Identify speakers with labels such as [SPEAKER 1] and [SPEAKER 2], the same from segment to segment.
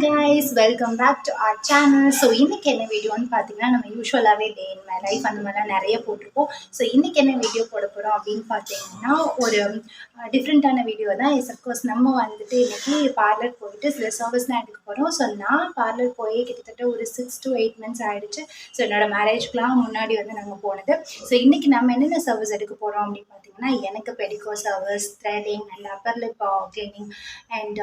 [SPEAKER 1] guys, welcome back to our channel. So இன்றைக்கி என்ன வீடியோன்னு பார்த்தீங்கன்னா நம்ம யூஸ்வலாகவே டே இன் மை லைஃப் அந்த மாதிரிலாம் நிறைய போட்டிருப்போம். ஸோ இன்றைக்கி என்ன வீடியோ போட போகிறோம் அப்படின்னு பார்த்தீங்கன்னா ஒரு டிஃப்ரெண்ட்டான வீடியோ தான். சப்கோர்ஸ் நம்ம வந்துட்டு இன்றைக்கி பார்லர் போயிட்டு சில சர்வீஸ்லாம் எடுக்க போகிறோம். ஸோ நான் பார்லர் போய் கிட்டத்தட்ட ஒரு 6 to 8 months ஆகிடுச்சு. ஸோ என்னோடய மேரேஜ்க்குலாம் முன்னாடி வந்து நாங்கள் போனது. ஸோ இன்றைக்கி நம்ம என்னென்ன சர்வீஸ் எடுக்க போகிறோம் அப்படின்னு பார்த்தீங்கன்னா எனக்கு pedicure service, threading and upper lip cleaning and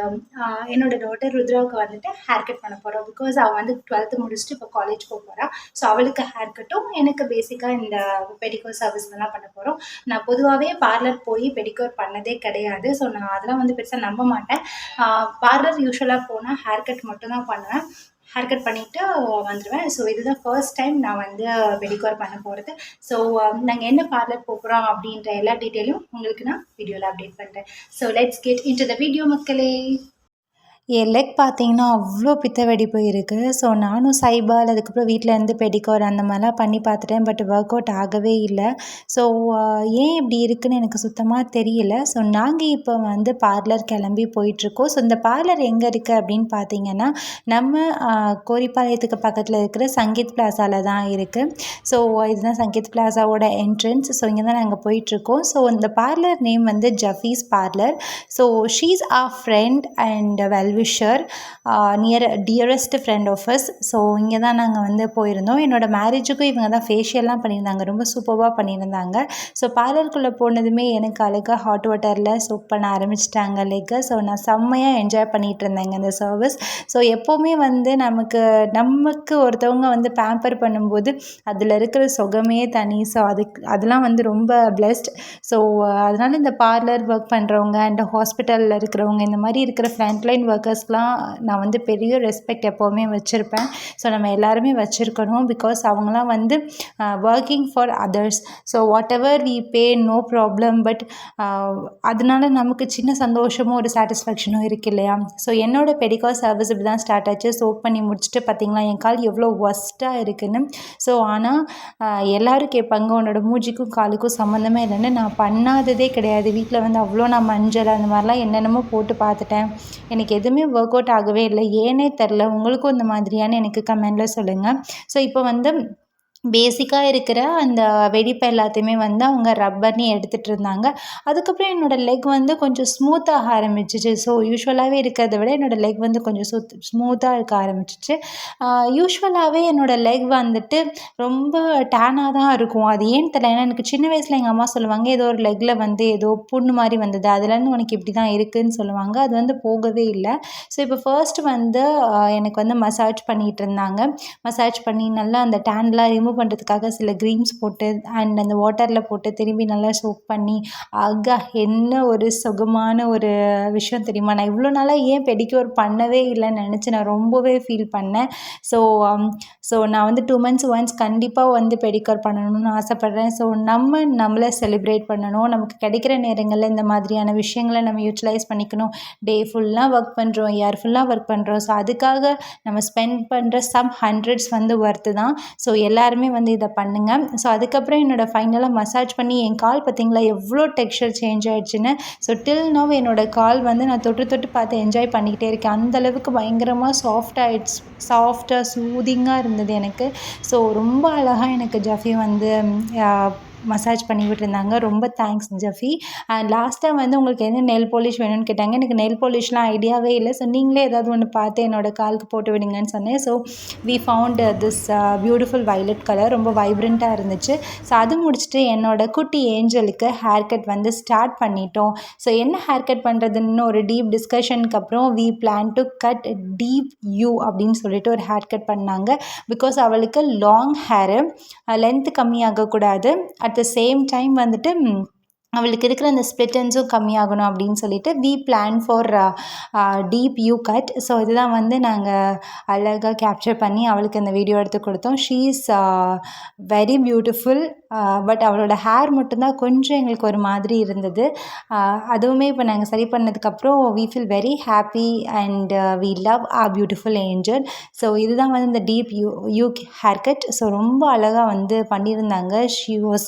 [SPEAKER 1] என்னோட டாட்டர் ருத்ராவுக்கு வந்துட்டு ஹேர் கட் பண்ண போகிறோம். பிகாஸ் அவள் வந்து 12th முடிச்சுட்டு இப்போ காலேஜ் போக போகிறா. ஸோ அவளுக்கு ஹேர் கட்டும் எனக்கு பேசிக்காக இந்த பெடிகோர் சர்வீஸ்லாம் பண்ண போகிறோம். நான் பொதுவாகவே பார்லர் போய் பெடிகோர் பண்ணதே கிடையாது. ஸோ நான் அதெல்லாம் வந்து பெருசாக நம்ப மாட்டேன். பார்லர் யூஸ்வலாக போனால் ஹேர் கட் மட்டும்தான் பண்ணுவேன். ஹேர் கட் பண்ணிவிட்டு வந்துடுவேன். ஸோ இதுதான் ஃபர்ஸ்ட் டைம் நான் வந்து பெடிகோர் பண்ண போகிறது. ஸோ நாங்கள் என்ன பார்லர் போகிறோம் அப்படின்ற எல்லா டீட்டெயிலும் உங்களுக்கு நான் வீடியோவில் அப்டேட் பண்ணுறேன். So let's get into the video மக்களே.
[SPEAKER 2] என் லெக் பார்த்தீங்கன்னா அவ்வளோ பித்த வெடிப்பு இருக்குது. ஸோ நானும் சைபால் அதுக்கப்புறம் வீட்டிலேருந்து பெடிகோர் அந்த மாதிரிலாம் பண்ணி பார்த்துட்டேன். பட் ஒர்க் அவுட் ஆகவே இல்லை. ஸோ ஏன் இப்படி இருக்குதுன்னு எனக்கு சுத்தமாக தெரியல. ஸோ நாங்கள் இப்போ வந்து பார்லர் கிளம்பி போயிட்டுருக்கோம். ஸோ இந்த பார்லர் எங்கே இருக்குது அப்படின்னு பார்த்தீங்கன்னா நம்ம கோரிப்பாளையத்துக்கு பக்கத்தில் இருக்கிற சங்கீத் பிளாசாவில் தான் இருக்குது. ஸோ இதுதான் சங்கீத் பிளாசாவோட என்ட்ரன்ஸ். ஸோ இங்கே தான் நாங்கள் போயிட்டுருக்கோம். ஸோ இந்த பார்லர் நேம் வந்து ஜஃபீஸ் parlour. So she's our friend and wisher dearest friend of us. So இங்கே தான் நாங்கள் வந்து போயிருந்தோம். என்னோடய மேரேஜுக்கும் இவங்க தான் ஃபேஷியல்லாம் பண்ணியிருந்தாங்க. ரொம்ப சூப்பராக பண்ணியிருந்தாங்க. ஸோ பார்லருக்குள்ளே போனதுமே எனக்கு அழகாக ஹாட் வாட்டரில் சோப் பண்ண ஆரம்பிச்சிட்டாங்க லெக்கை. ஸோ நான் செம்மையாக என்ஜாய் பண்ணிகிட்டு இருந்தேங்க இந்த சர்வீஸ். ஸோ எப்போவுமே வந்து நமக்கு ஒருத்தவங்க வந்து பேம்பர் பண்ணும்போது அதில் இருக்கிற சுகமே தனி. ஸோ அதெல்லாம் வந்து ரொம்ப பிளெஸ்ட். ஸோ அதனால் இந்த பார்லர் ஒர்க் பண்ணுறவங்க அண்ட் ஹாஸ்பிட்டலில் இருக்கிறவங்க இந்த மாதிரி இருக்கிற ஃப்ரண்ட்லைன் ஒர்க்கர்ஸ்லாம் நான் வந்து பெரிய ரெஸ்பெக்ட் எப்போவுமே வச்சுருப்பேன். ஸோ நம்ம எல்லாருமே வச்சுருக்கணும். பிகாஸ் அவங்களாம் வந்து working for others. So whatever we pay no problem. But அதனால நமக்கு சின்ன சந்தோஷமும் ஒரு சாட்டிஸ்ஃபேக்ஷனும் இருக்குது இல்லையா. ஸோ என்னோடய பெடிகோர் சர்வீஸ் இப்படி தான் ஸ்டார்ட் ஆச்சு. சோப் பண்ணி முடிச்சுட்டு பார்த்திங்களா என் கால் எவ்வளோ ஒஸ்ட்டாக இருக்குதுன்னு. ஸோ ஆனால் எல்லோரும் கேட்பாங்க உன்னோட மூஞ்சிக்கும் காலுக்கும் சம்மந்தமே இல்லைன்னு. நான் பண்ணாததே கிடையாது. வீட்டில் வந்து அவ்வளோ நான் மஞ்சள் அந்த மாதிரிலாம் என்னென்னமோ போட்டு பார்த்துட்டேன். எனக்கு எதுவுமே ஒர்க் அவுட் ஆகவே இல்லை. ஏனே தெரில. உங்களுக்கும் இந்த மாதிரியான எனக்கு கமெண்டில் சொல்லுங்கள். ஸோ இப்போ வந்து பேசிக்காக இருக்கிற அந்த வெடிப்பை எல்லாத்தையுமே வந்து அவங்க ரப் பண்ணி எடுத்துகிட்டு இருந்தாங்க. அதுக்கப்புறம் என்னோடய லெக் வந்து கொஞ்சம் ஸ்மூத்தாக ஆரம்பிச்சிச்சு. ஸோ யூஸ்வலாகவே இருக்கிறத விட என்னோடய லெக் வந்து கொஞ்சம் ஸ்மூத்தாக இருக்க ஆரம்பிச்சிச்சு. யூஸ்வலாகவே என்னோடய லெக் வந்துட்டு ரொம்ப டேனாக தான் இருக்கும். அது ஏன்னு தெரியல. ஏன்னா எனக்கு சின்ன வயசில் எங்கள் அம்மா சொல்லுவாங்க ஏதோ ஒரு லெக்கில் வந்து ஏதோ புண்ணு மாதிரி வந்தது, அதுலேருந்து உனக்கு இப்படி தான் இருக்குதுன்னு சொல்லுவாங்க. அது வந்து போகவே இல்லை. ஸோ இப்போ ஃபர்ஸ்ட் வந்து எனக்கு வந்து மசாஜ் பண்ணிகிட்டு இருந்தாங்க. மசாஜ் பண்ணி நல்லா அந்த டேன்லாம் ரிமூவ் பண்ணுறதுக்காக சில க்ரீம்ஸ் போட்டு அண்ட் அந்த வாட்டரில் போட்டு திரும்பி நல்லா சோப் பண்ணி என்ன ஒரு சுகமான ஒரு விஷயம் தெரியுமா. நான் இவ்வளோ நாளாக ஏன் பெடிக்யூர் பண்ணவே இல்லைன்னு நினச்சி நான் ரொம்பவே ஃபீல் பண்ணேன். ஸோ நான் வந்து 2 months ஒன்ஸ் கண்டிப்பாக வந்து பெடிக்யூர் பண்ணணும்னு ஆசைப்பட்றேன். ஸோ நம்மளை செலிப்ரேட் பண்ணணும். நமக்கு கிடைக்கிற நேரங்களில் இந்த மாதிரியான விஷயங்களை நம்ம யூட்டிலைஸ் பண்ணிக்கணும். டே ஃபுல்லாக ஒர்க் பண்ணுறோம், இயர் ஃபுல்லாக ஒர்க் பண்ணுறோம். ஸோ அதுக்காக நம்ம ஸ்பெண்ட் பண்ணுற சம் ஹண்ட்ரட்ஸ் வந்து ஒர்த்து தான். ஸோ எல்லாருமே வந்து இதை பண்ணுங்கள். ஸோ அதுக்கப்புறம் என்னோடய ஃபைனலாக மசாஜ் பண்ணி என் கால் பார்த்திங்களா எவ்வளோ டெக்ஸ்சர் சேஞ்ச் ஆகிடுச்சுன்னு. ஸோ டில் நவ் என்னோடய கால் வந்து நான் தொட்டு பார்த்து என்ஜாய் பண்ணிக்கிட்டே இருக்கேன். அந்தளவுக்கு பயங்கரமாக சாஃப்டாக சூதிங்காக இருந்தது எனக்கு. ஸோ ரொம்ப அழகாக எனக்கு ஜஃபி வந்து மசாஜ் பண்ணி விட்டுருந்தாங்க. ரொம்ப தேங்க்ஸ் ஜஃபி. அண்ட் லாஸ்ட்டாக வந்து உங்களுக்கு எந்த நெல் பாலிஷ் வேணும்னு கேட்டாங்க. எனக்கு நெல் பாலிஷ்லாம் ஐடியாவே இல்லை. ஸோ நீங்களே ஏதாவது ஒன்று பார்த்து என்னோடய காலுக்கு போட்டு விடுங்கன்னு சொன்னேன். So we found this beautiful violet colour. ரொம்ப வைப்ரண்ட்டாக இருந்துச்சு. ஸோ அது முடிச்சுட்டு என்னோடய குட்டி ஏஞ்சலுக்கு ஹேர் கட் வந்து ஸ்டார்ட் பண்ணிட்டோம். ஸோ என்ன ஹேர் கட் பண்ணுறதுன்னு ஒரு டீப் டிஸ்கஷனுக்கு அப்புறம் we plan to cut deep U அப்படின்னு சொல்லிட்டு ஒரு ஹேர் கட் பண்ணாங்க. பிகாஸ் அவளுக்கு லாங் ஹேரு, லென்த்து கம்மியாகக்கூடாது. அட் த சேம் டைம் வந்துட்டு அவளுக்கு இருக்கிற அந்த ஸ்ப்ளிட்டன்ஸும் கம்மியாகணும் அப்படின்னு சொல்லிட்டு we plan for deep U cut. So இதுதான் வந்து நாங்கள் அழகாக கேப்சர் பண்ணி அவளுக்கு அந்த வீடியோ எடுத்து கொடுத்தோம். She is very beautiful. But அவளோட ஹேர் மட்டும்தான் கொஞ்சம் எங்களுக்கு ஒரு மாதிரி இருந்தது. அதுவுமே இப்போ நாங்கள் சரி பண்ணதுக்கப்புறம் we feel very happy and we love our beautiful angel. So இதுதான் வந்து இந்த deep U haircut. So ரொம்ப அழகாக வந்து பண்ணியிருந்தாங்க. She was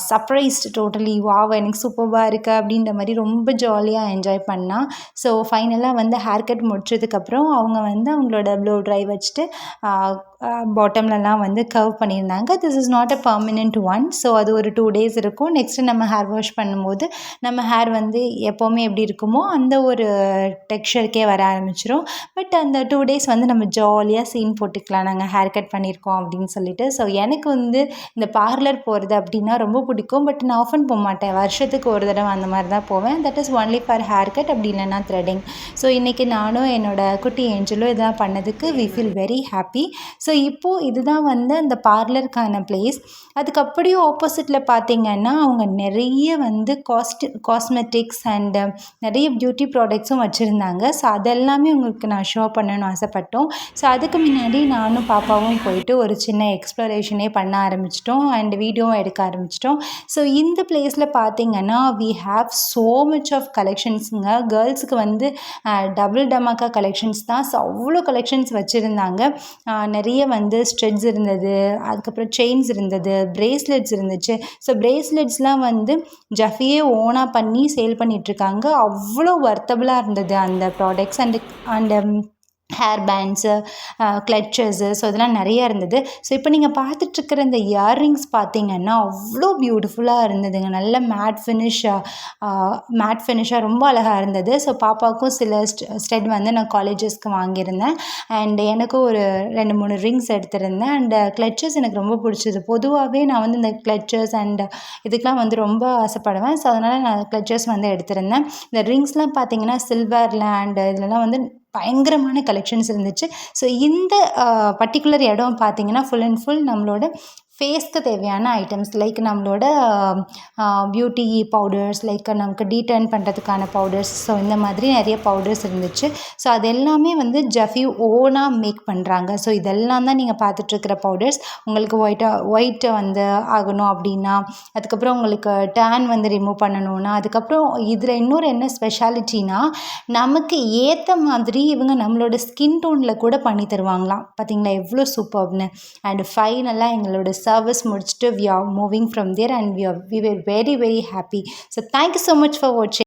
[SPEAKER 2] surprised totally. Wa wow எனக்கு சூப்பராக இருக்குது அப்படின்ற மாதிரி ரொம்ப ஜாலியாக என்ஜாய் பண்ணா. ஸோ ஃபைனலாக வந்து ஹேர் கட் முடிச்சதுக்கப்புறம் அவங்க வந்து அவங்களோட ப்ளோ ட்ரை வச்சுட்டு பாட்டம்லலாம் வந்து கர்வ் பண்ணியிருந்தாங்க. This is not a permanent one. So அது ஒரு 2 days இருக்கும். நெக்ஸ்ட்டு நம்ம ஹேர் வாஷ் பண்ணும்போது நம்ம ஹேர் வந்து எப்போவுமே எப்படி இருக்குமோ அந்த ஒரு டெக்ஸ்சருக்கே வர ஆரம்பிச்சிடும். பட் அந்த 2 days வந்து நம்ம ஜாலியாக சீன் போட்டுக்கலாம், நாங்கள் ஹேர் கட் பண்ணியிருக்கோம் அப்படின்னு சொல்லிட்டு. ஸோ எனக்கு வந்து இந்த பார்லர் போகிறது அப்படின்னா ரொம்ப பிடிக்கும். பட் நான் ஆஃபன் போக மாட்டேன், வருஷத்துக்கு ஒரு தடவை அந்த மாதிரி தான் போவேன். That is only for hair cut, அப்படி இல்லைன்னா த்ரெட்டிங். ஸோ இன்றைக்கி நானும் என்னோட குட்டி ஏஞ்சலும் இதெல்லாம் பண்ணதுக்கு we feel very happy. So இப்போது இதுதான் வந்து அந்த பார்லருக்கான பிளேஸ். அதுக்கு அப்படியே ஆப்போசிட்டில் பார்த்திங்கன்னா அவங்க நிறைய வந்து காஸ்மெட்டிக்ஸ் அண்டு நிறைய பியூட்டி ப்ராடக்ட்ஸும் வச்சுருந்தாங்க. ஸோ அதெல்லாமே உங்களுக்கு நான் ஷோ பண்ணணும்னு ஆசைப்பட்டோம். ஸோ அதுக்கு முன்னாடி நானும் பாப்பாவும் போயிட்டு ஒரு சின்ன எக்ஸ்ப்ளோரேஷனே பண்ண ஆரம்பிச்சிட்டோம் அண்ட் வீடியோவும் எடுக்க ஆரம்பிச்சிட்டோம். ஸோ இந்த பிளேஸில் பார்த்திங்கன்னா we have so much of கலெக்ஷன்ஸுங்க. கேர்ள்ஸுக்கு வந்து டபுள் டமாக்கா கலெக்ஷன்ஸ் தான். ஸோ அவ்வளோ கலெக்ஷன்ஸ் வச்சுருந்தாங்க. நிறைய வந்து ஸ்ட்ரெட்ஸ் இருந்தது, அதுக்கப்புறம் செயின்ஸ் இருந்தது, பிரேஸ்லெட்ஸ் இருந்துச்சு. ஸோ பிரேஸ்லெட்ஸ்லாம் வந்து ஜஃபியே ஓனாக பண்ணி சேல் பண்ணிகிட்ருக்காங்க. அவ்வளோ வர்த்தபுளாக இருந்தது அந்த products and hair bands, clutches, so இதெல்லாம் நிறையா இருந்தது. ஸோ இப்போ நீங்கள் பார்த்துட்ருக்கிற இந்த இயர்ரிங்ஸ் பார்த்திங்கன்னா அவ்வளோ பியூட்டிஃபுல்லாக இருந்ததுங்க. நல்ல மேட் ஃபினிஷாக ரொம்ப அழகாக இருந்தது. ஸோ பாப்பாவுக்கும் சில ஸ்டெட் வந்து நான் காலேஜஸ்க்கு வாங்கியிருந்தேன் அண்ட் எனக்கும் ஒரு 2-3 ரிங்ஸ் எடுத்திருந்தேன். அண்ட் கிளச்சஸ் எனக்கு ரொம்ப பிடிச்சது. பொதுவாகவே நான் வந்து இந்த கிளச்சஸ் அண்ட் இதுக்கெலாம் வந்து ரொம்ப ஆசைப்படுவேன். ஸோ அதனால் நான் கிளச்சஸ் வந்து எடுத்திருந்தேன். இந்த ரிங்ஸ்லாம் பார்த்திங்கன்னா சில்வரில் அண்ட் இதுலலாம் வந்து பயங்கரமான கலெக்ஷன்ஸ் இருந்துச்சு. ஸோ இந்த பர்டிகுலர் இடம் பார்த்திங்கன்னா ஃபுல் அண்ட் ஃபுல் நம்மளோட ஃபேஸ்க்கு தேவையான ஐட்டம்ஸ் லைக் நம்மளோட பியூட்டி பவுடர்ஸ், லைக் நமக்கு டீடர்ன் பண்ணுறதுக்கான பவுடர்ஸ், ஸோ இந்த மாதிரி நிறைய பவுடர்ஸ் இருந்துச்சு. ஸோ அது எல்லாமே வந்து ஜஃபி ஓனாக மேக் பண்ணுறாங்க. ஸோ இதெல்லாம் தான் நீங்கள் பார்த்துட்ருக்கிற பவுடர்ஸ். உங்களுக்கு ஒயிட்டை வந்து ஆகணும் அப்படின்னா, அதுக்கப்புறம் உங்களுக்கு டேன் வந்து ரிமூவ் பண்ணணுன்னா, அதுக்கப்புறம் இதில் இன்னொரு என்ன ஸ்பெஷாலிட்டினா நமக்கு ஏற்ற மாதிரி இவங்க நம்மளோட ஸ்கின் டோனில் கூட பண்ணி தருவாங்களாம். பார்த்திங்களா எவ்வளோ சூப்பர்னு. அண்ட் ஃபைனலாக எங்களோட service முடிச்சுட்டு we are moving from there and we were very very happy. So thank you so much for watching.